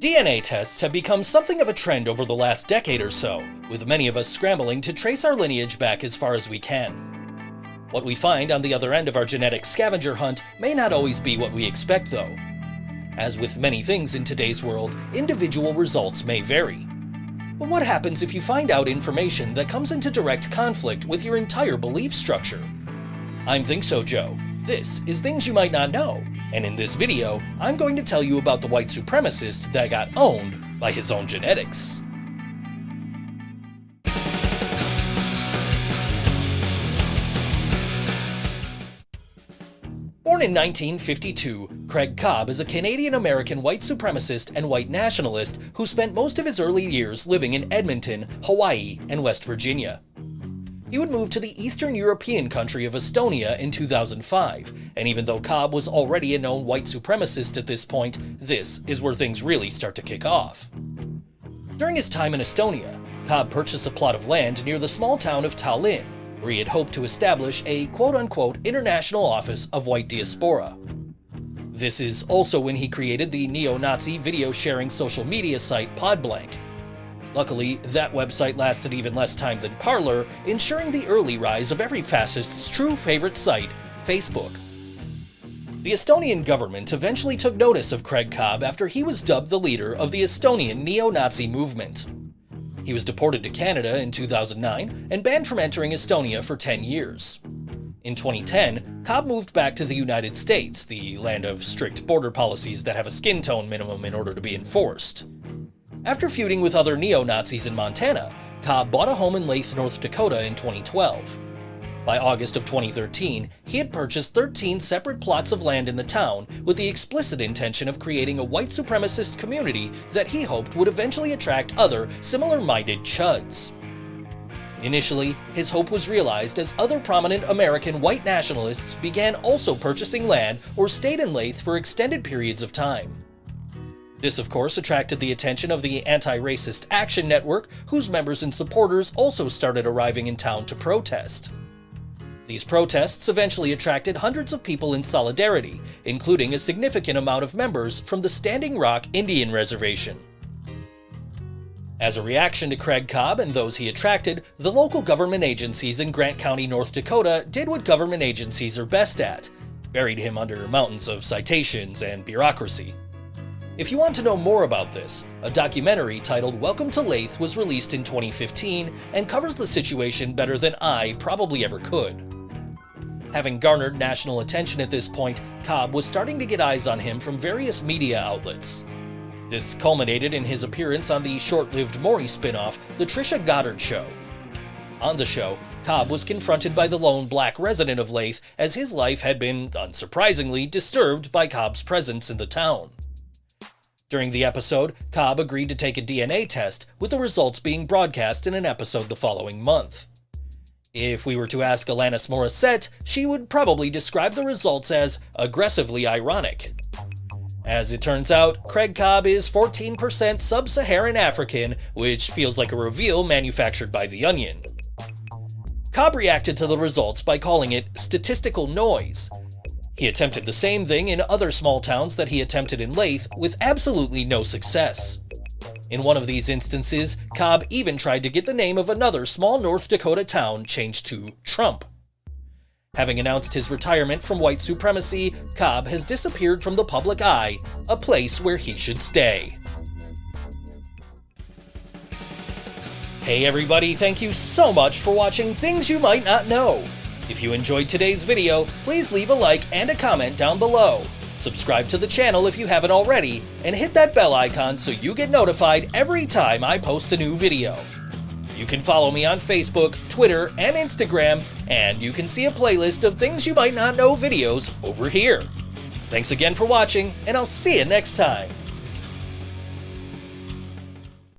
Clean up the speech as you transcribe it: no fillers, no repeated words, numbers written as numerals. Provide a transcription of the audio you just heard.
DNA tests have become something of a trend over the last decade or so, with many of us scrambling to trace our lineage back as far as we can. What we find on the other end of our genetic scavenger hunt may not always be what we expect though. As with many things in today's world, individual results may vary. But what happens if you find out information that comes into direct conflict with your entire belief structure? I'm Think So Joe. This is Things You Might Not Know, and in this video, I'm going to tell you about the white supremacist that got owned by his own genetics. Born in 1952, Craig Cobb is a Canadian-American white supremacist and white nationalist who spent most of his early years living in Edmonton, Hawaii, and West Virginia. He would move to the Eastern European country of Estonia in 2005, and even though Cobb was already a known white supremacist at this point, this is where things really start to kick off. During his time in Estonia, Cobb purchased a plot of land near the small town of Tallinn, where he had hoped to establish a quote-unquote international office of white diaspora. This is also when he created the neo-Nazi video-sharing social media site Podblank. Luckily, that website lasted even less time than Parler, ensuring the early rise of every fascist's true favorite site, Facebook. The Estonian government eventually took notice of Craig Cobb after he was dubbed the leader of the Estonian neo-Nazi movement. He was deported to Canada in 2009 and banned from entering Estonia for 10 years. In 2010, Cobb moved back to the United States, the land of strict border policies that have a skin tone minimum in order to be enforced. After feuding with other neo-Nazis in Montana, Cobb bought a home in Leith, North Dakota in 2012. By August of 2013, he had purchased 13 separate plots of land in the town with the explicit intention of creating a white supremacist community that he hoped would eventually attract other similar-minded chuds. Initially, his hope was realized as other prominent American white nationalists began also purchasing land or stayed in Leith for extended periods of time. This, of course, attracted the attention of the Anti-Racist Action Network, whose members and supporters also started arriving in town to protest. These protests eventually attracted hundreds of people in solidarity, including a significant amount of members from the Standing Rock Indian Reservation. As a reaction to Craig Cobb and those he attracted, the local government agencies in Grant County, North Dakota did what government agencies are best at: buried him under mountains of citations and bureaucracy. If you want to know more about this, a documentary titled Welcome to Leith was released in 2015 and covers the situation better than I probably ever could. Having garnered national attention at this point, Cobb was starting to get eyes on him from various media outlets. This culminated in his appearance on the short-lived Maury spin-off, The Trisha Goddard Show. On the show, Cobb was confronted by the lone black resident of Leith as his life had been, unsurprisingly, disturbed by Cobb's presence in the town. During the episode, Cobb agreed to take a DNA test, with the results being broadcast in an episode the following month. If we were to ask Alanis Morissette, she would probably describe the results as aggressively ironic. As it turns out, Craig Cobb is 14% sub-Saharan African, which feels like a reveal manufactured by The Onion. Cobb reacted to the results by calling it statistical noise. He attempted the same thing in other small towns that he attempted in Leith, with absolutely no success. In one of these instances, Cobb even tried to get the name of another small North Dakota town changed to Trump. Having announced his retirement from white supremacy, Cobb has disappeared from the public eye, a place where he should stay. Hey everybody, thank you so much for watching Things You Might Not Know. If you enjoyed today's video, please leave a like and a comment down below. Subscribe to the channel if you haven't already, and hit that bell icon so you get notified every time I post a new video. You can follow me on Facebook, Twitter, and Instagram, and you can see a playlist of Things You Might Not Know videos over here. Thanks again for watching, and I'll see you next time.